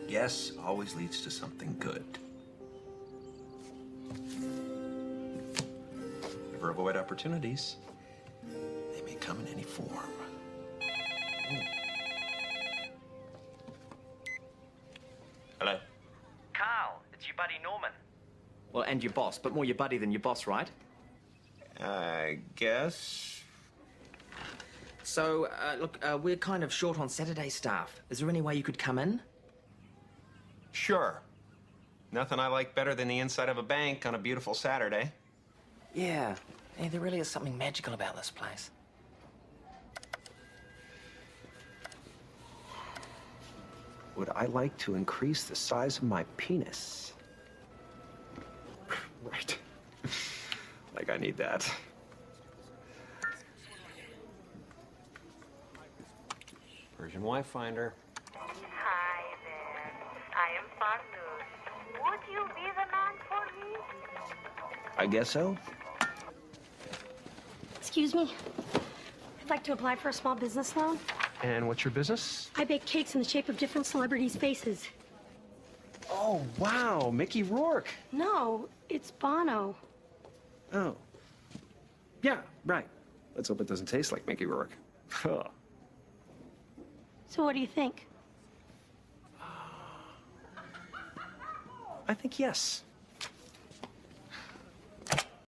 Yes always leads to something good. Never avoid opportunities. They may come in any form. Hello? Carl, it's your buddy Norman. Well, and your boss, but more your buddy than your boss, right? I guess. So, look, we're kind of short on Saturday staff. Is there any way you could come in? Sure. Nothing I like better than the inside of a bank on a beautiful Saturday. Yeah, there really is something magical about this place. Would I like to increase the size of my penis? Right. Like I need that. Persian wife finder. Hi there. I am Farnoosh. Would you be the man for me? I guess so. Excuse me. I'd like to apply for a small business loan. And what's your business? I bake cakes in the shape of different celebrities' faces. Oh, wow, Mickey Rourke. No, it's Bono. Oh. Yeah, right. Let's hope it doesn't taste like Mickey Rourke. Huh. So what do you think? I think yes.